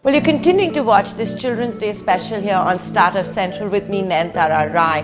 Well, you're continuing to watch this Children's Day special here on Startup Central with me, Nayantara Rai.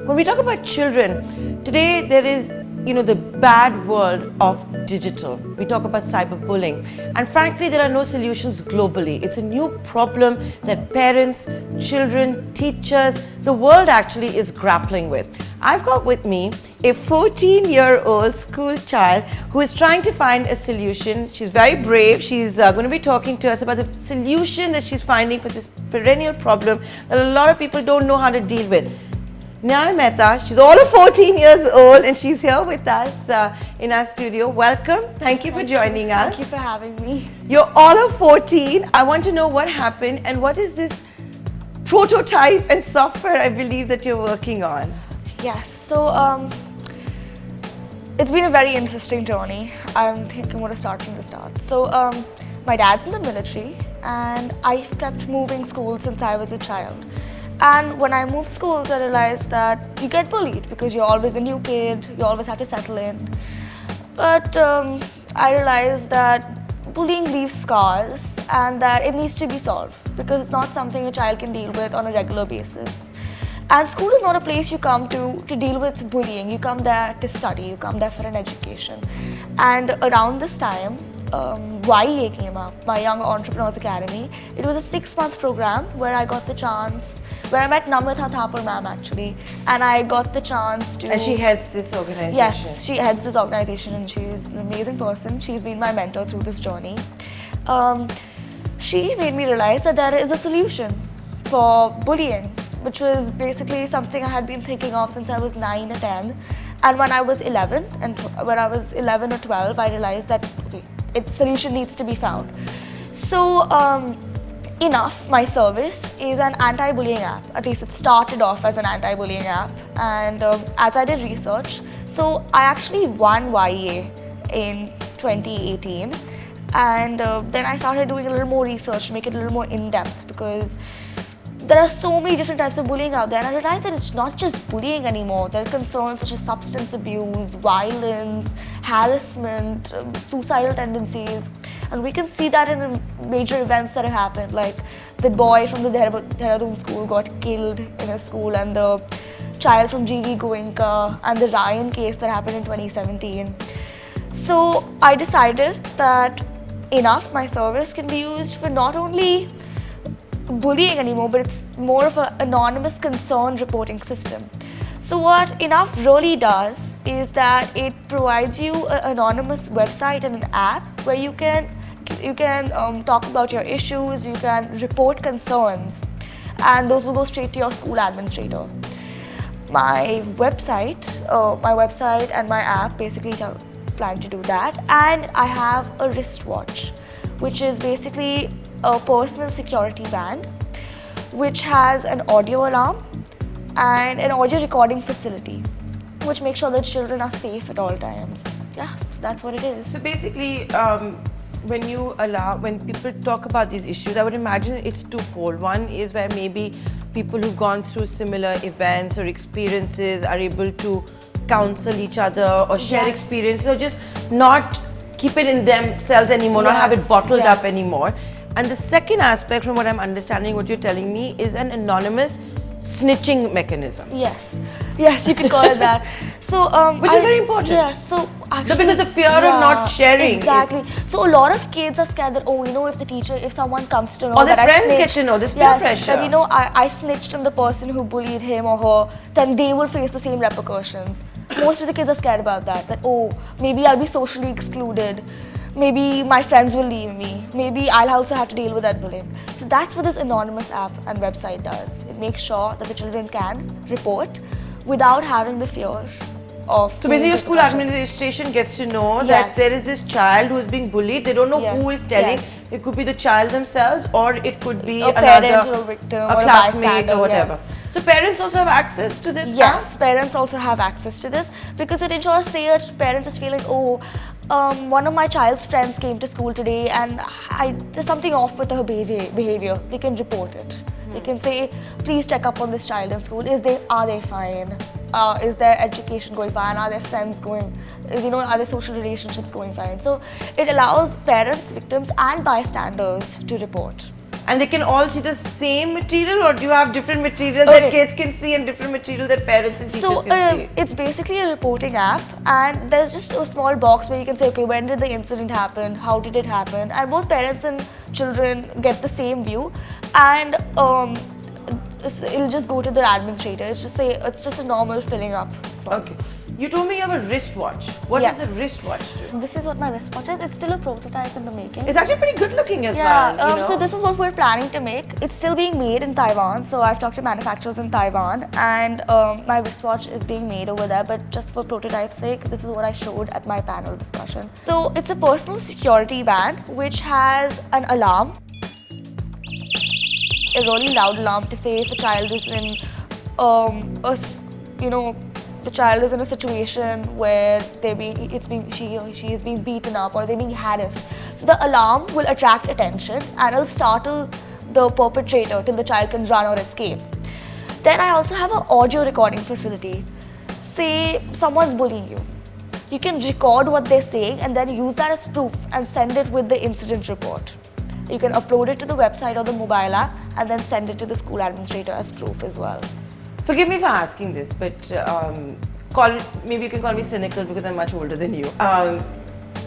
When we talk about children, today there is, the bad world of digital. We talk about cyberbullying. And frankly, there are no solutions globally. It's a new problem that parents, children, teachers, the world actually is grappling with. I've got with me a 14-year-old school child who is trying to find a solution. She's very brave. She's going to be talking to us about the solution that she's finding for this perennial problem that a lot of people don't know how to deal with. Nyaya Mehta, she's all of 14 years old and she's here with us in our studio. Welcome. Thank you for joining us. Thank you for having me. You're all of 14. I want to know what happened and what is this prototype and software I believe that you're working on. Yes, so it's been a very interesting journey. I'm thinking I'm going to start from the start. So my dad's in the military and I've kept moving schools since I was a child. And when I moved schools, I realized that you get bullied because you're always the new kid, you always have to settle in. But I realized that bullying leaves scars and that it needs to be solved because it's not something a child can deal with on a regular basis. And school is not a place you come to deal with bullying. You come there to study, you come there for an education. And around this time, YEA came up, my Young Entrepreneurs Academy. It was a 6-month program where I got the chance, where I met Namrata Thapar ma'am actually, and I got the chance to... And she heads this organization. Yes, she heads this organization and she's an amazing person. She's been my mentor through this journey. She made me realize that there is a solution for bullying, which was basically something I had been thinking of since I was 9 or 10. And when I was 11, or 12, I realized that its solution needs to be found. So, Enough, my service, is an anti-bullying app. At least it started off as an anti-bullying app. And as I did research, so I actually won YEA in 2018. And then I started doing a little more research to make it a little more in-depth because there are so many different types of bullying out there, and I realized that it's not just bullying anymore. There are concerns such as substance abuse, violence, harassment, suicidal tendencies, and we can see that in the major events that have happened, like the boy from the Dehradun school got killed in a school, and the child from GD Goenka, and the Ryan case that happened in 2017. So I decided that Enough, my service, can be used for not only bullying anymore, but it's more of an anonymous concern reporting system. So what Enough really does is that it provides you an anonymous website and an app where you can talk about your issues, you can report concerns, and those will go straight to your school administrator. My website and my app basically plan to do that, and I have a wristwatch, which is basically a personal security band, which has an audio alarm and an audio recording facility, which makes sure that children are safe at all times. Yeah, so that's what it is. So basically, when people talk about these issues, I would imagine it's twofold. One is where maybe people who've gone through similar events or experiences are able to counsel each other or share experiences, or just not keep it in themselves anymore, not have it bottled up anymore. And the second aspect, from what I'm understanding, what you're telling me, is an anonymous snitching mechanism. Yes, you could call it that. So, which is very important. Yes, so actually, because the fear of not sharing. Exactly. So a lot of kids are scared that, if someone comes to know or that their friends get to know, this peer pressure. That I snitched on the person who bullied him or her, then they will face the same repercussions. Most of the kids are scared about that maybe I'll be socially excluded. Maybe my friends will leave me. Maybe I'll also have to deal with that bullying. So that's what this anonymous app and website does. It makes sure that the children can report without having the fear of... So basically your school administration gets to know that there is this child who is being bullied. They don't know who is telling. It could be the child themselves, or it could be a parent or a victim or a classmate or whatever. So parents also have access to this app? Yes, parents also have access to this because it ensures, say a parent is feeling, one of my child's friends came to school today and there's something off with her behavior. They can report it. They can say, please check up on this child in school. Are they fine? Is their education going fine? Are their friends going, are their social relationships going fine? So it allows parents, victims and bystanders to report. And they can all see the same material, or do you have different material that kids can see and different material that parents and teachers can see? It's basically a reporting app, and there's just a small box where you can say, okay, when did the incident happen? How did it happen? And both parents and children get the same view, and it'll just go to the administrator. It's just a normal filling up form. Okay. You told me you have a wristwatch. What does a wristwatch do? This is what my wristwatch is. It's still a prototype in the making. It's actually pretty good looking as well. Yeah, you know? so this is what we're planning to make. It's still being made in Taiwan. So I've talked to manufacturers in Taiwan, and my wristwatch is being made over there. But just for prototype's sake, this is what I showed at my panel discussion. So it's a personal security band which has an alarm, a really loud alarm to say if a child is in, the child is in a situation where she is being beaten up or they're being harassed. So the alarm will attract attention and it'll startle the perpetrator till the child can run or escape. Then I also have an audio recording facility. Say someone's bullying you. You can record what they're saying and then use that as proof and send it with the incident report. You can upload it to the website or the mobile app and then send it to the school administrator as proof as well. Forgive me for asking this, but maybe you can call me cynical because I'm much older than you.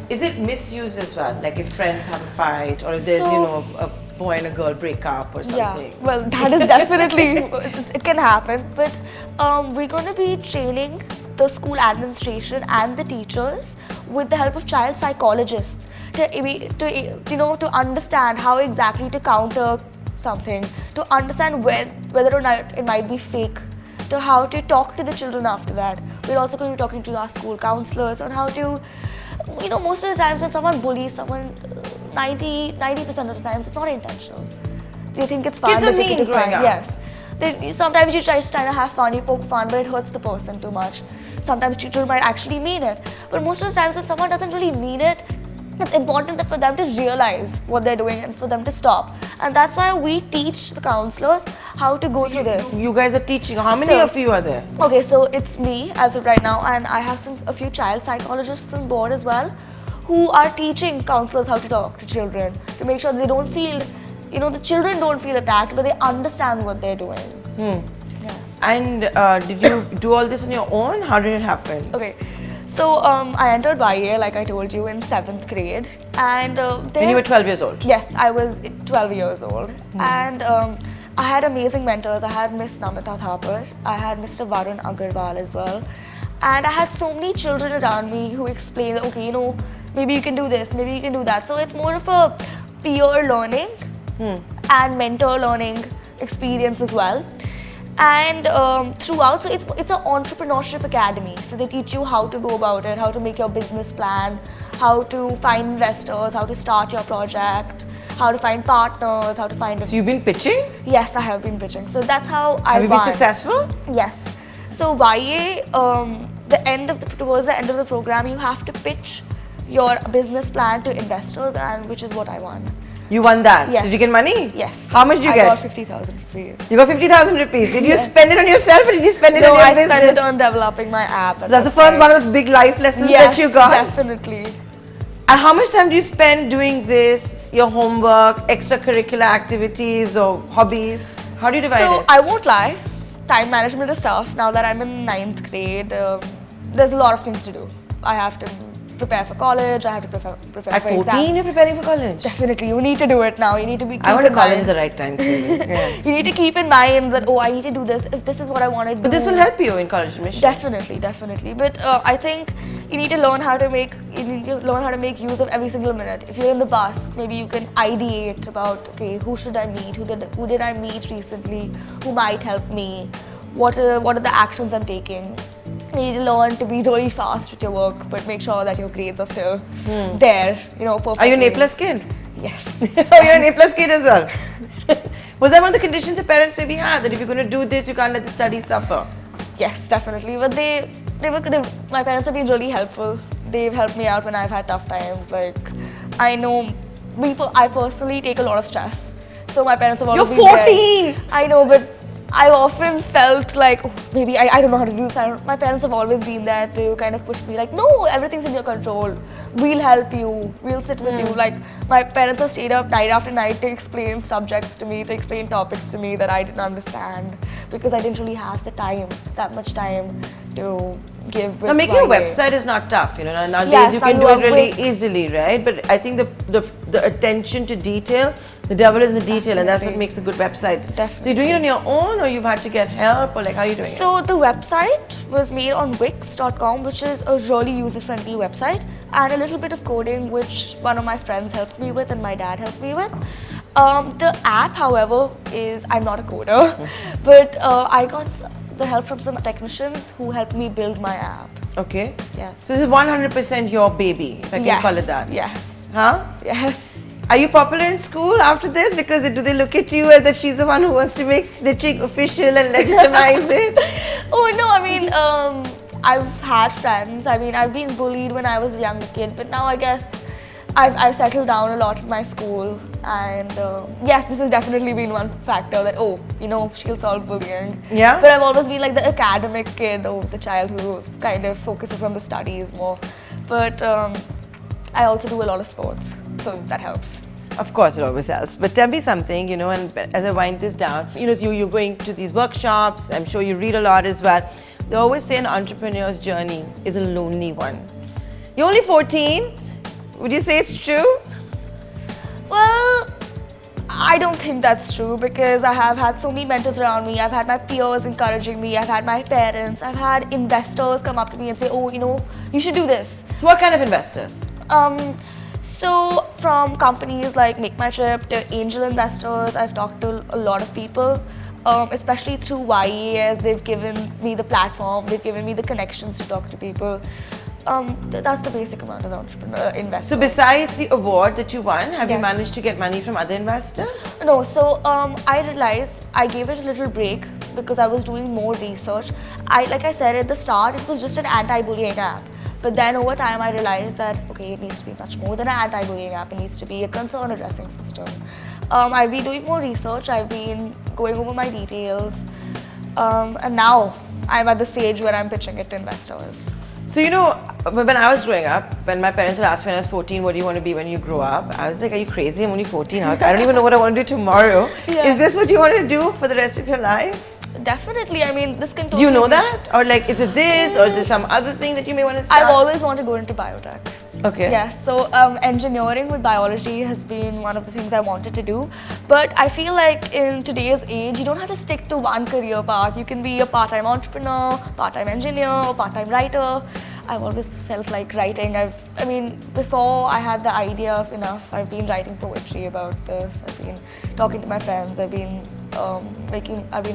Is it misuse as well? Like if friends have a fight, or if there's a boy and a girl break up or something? Yeah, well, that is definitely it can happen. But we're going to be training the school administration and the teachers with the help of child psychologists to understand how exactly to counter something, to understand whether or not it might be fake, to how to talk to the children after that. We're also going to be talking to our school counselors on how to, most of the times when someone bullies someone, 90% of the times it's not intentional. They think it's fun. Kids are mean growing up. Yes. Sometimes you try to have fun, you poke fun, but it hurts the person too much. Sometimes children might actually mean it. But most of the times when someone doesn't really mean it, it's important for them to realize what they're doing and for them to stop. And that's why we teach the counselors how to go through this. You guys are teaching. How many of you are there? Okay, so it's me as of right now, and I have a few child psychologists on board as well who are teaching counselors how to talk to children to make sure they don't feel, the children don't feel attacked, but they understand what they're doing. Yes. And did you do all this on your own? How did it happen? Okay. So I entered YA, like I told you, in 7th grade, and when you were 12 years old? Yes, I was 12 years old, and I had amazing mentors. I had Miss Namita Thapar, I had Mr. Varun Agarwal as well, and I had so many children around me who explained, okay, maybe you can do this, maybe you can do that. So it's more of a peer learning and mentor learning experience as well. And throughout, so it's an entrepreneurship academy. So they teach you how to go about it, how to make your business plan, how to find investors, how to start your project, how to find partners, how to find. So you've been pitching? Yes, I have been pitching. So that's how I Have you been successful? Yes. So YA, towards the end of the program, you have to pitch your business plan to investors, and which is what I won. You won that? Yes. Did you get money? Yes. How much did you get? I got 50,000 rupees. You got 50,000 rupees. Did you spend it on yourself or did you spend it on your business? No, I spent it on developing my app. So that's the first one of the big life lessons that you got? Yes, definitely. And how much time do you spend doing this, your homework, extracurricular activities or hobbies? How do you divide it? So I won't lie, time management is tough. Now that I'm in 9th grade, there's a lot of things to do. I have to prepare for college, I have to prepare for exams. At 14 you're preparing for college? Definitely, you need to do it now. You need to be. I went to college at the right time. You need to keep in mind that, I need to do this if this is what I want to do. But this will help you in college admission. Definitely. But I think you need to learn how to make use of every single minute. If you're in the bus, maybe you can ideate about, okay, who should I meet? Who did I meet recently? Who might help me? What are the actions I'm taking? You need to learn to be really fast with your work, but make sure that your grades are still there, perfectly. Are you an A+ kid? Yes. Oh, you're an A+ kid as well. Was that one of the conditions your parents maybe had, that if you're going to do this, you can't let the studies suffer? Yes, definitely. But my parents have been really helpful. They've helped me out when I've had tough times. Like, I personally take a lot of stress. So my parents have always been You're 14! I know, but I often felt like, oh, maybe I don't know how to do this. My parents have always been there to kind of push me like, no, everything's in your control. We'll help you. We'll sit with you. Like, my parents have stayed up night after night to explain subjects to me, to explain topics to me that I didn't understand because I didn't really have the time, that much time to give. Now, making a website is not tough, you know. Nowadays Yes, you now can you do it have really Wix. easily, right? But I think the attention to detail, the devil is in the detail, and that's what Definitely. makes a good website. So Definitely. you're doing it on your own, or you've had to get help, or like how are you doing it? So the website was made on Wix.com, which is a really user-friendly website, and a little bit of coding, which one of my friends helped me with and my dad helped me with. The app, however, is I'm not a coder, but I got the help from some technicians who helped me build my app. Okay. Yes. So this is 100% your baby, if I can call it that. Yes. Huh? Yes. Are you popular in school after this? Because do they look at you as that she's the one who wants to make snitching official and legitimize it? Oh no, I mean, I've had friends. I mean, I've been bullied when I was a younger kid, but now I guess I've settled down a lot in my school. And yes, this has definitely been one factor that, oh, you know, she'll solve bullying. Yeah? But I've always been like the academic kid or the child who kind of focuses on the studies more. But I also do a lot of sports, so that helps. Of course, it always helps. But tell me something, you know, and as I wind this down, you know, so you're going to these workshops, I'm sure you read a lot as well. They always say an entrepreneur's journey is a lonely one. You're only 14. Would you say it's true? Well, I don't think that's true because I have had so many mentors around me. I've had my peers encouraging me. I've had my parents. I've had investors come up to me and say, oh, you know, you should do this. So what kind of investors? So from companies like Make My Trip to angel investors, I've talked to a lot of people, especially through YES. They've given me the platform, they've given me the connections to talk to people. That's the basic amount of entrepreneur investors. So besides the award that you won, have you Yes. managed to get money from other investors? No, so I realized I gave it a little break because I was doing more research. Like I said at the start, it was just an anti-bullying app. But then over time I realized that, okay, it needs to be much more than an anti-bullying app. It needs to be a concern addressing system. I've been doing more research. I've been going over my details. And now I'm at the stage where I'm pitching it to investors. So, you know, when I was growing up, when my parents would ask me when I was 14, what do you want to be when you grow up? I was like, are you crazy? I'm only 14. I don't even know what I want to do tomorrow. Yeah. Is this what you want to do for the rest of your life? Definitely, I mean, this can totally Do you know be- that? Or like, is it this or is there some other thing that you may want to start? I've always wanted to go into biotech. Okay. Yes, so engineering with biology has been one of the things I wanted to do. But I feel like in today's age, you don't have to stick to one career path. You can be a part-time entrepreneur, part-time engineer, or part-time writer. I've always felt like writing. I mean, before I had the idea of enough, I've been writing poetry about this. I've been talking to my friends. I've been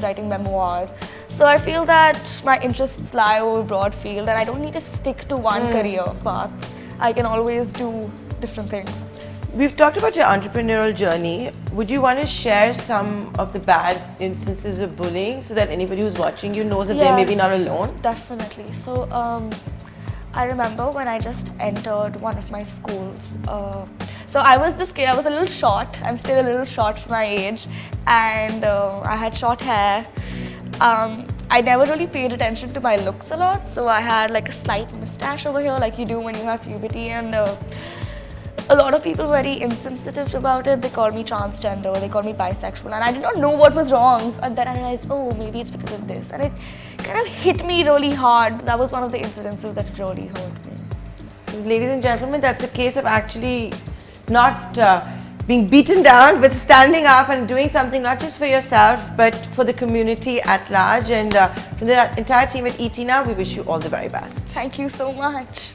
writing memoirs. So I feel that my interests lie over a broad field, and I don't need to stick to one career path. I can always do different things. We've talked about your entrepreneurial journey. Would you want to share some of the bad instances of bullying so that anybody who's watching you knows that they're maybe not alone? Definitely. So I remember when I just entered one of my schools. So I was this kid, I was a little short. I'm still a little short for my age. And I had short hair. I never really paid attention to my looks a lot. So I had like a slight mustache over here like you do when you have puberty. And a lot of people were very insensitive about it. They called me transgender, they called me bisexual, and I did not know what was wrong. And then I realized, oh, maybe it's because of this. And it kind of hit me really hard. That was one of the incidences that really hurt me. So, ladies and gentlemen, that's a case of actually not being beaten down, but standing up and doing something not just for yourself, but for the community at large. And from the entire team at ET Now, we wish you all the very best. Thank you so much.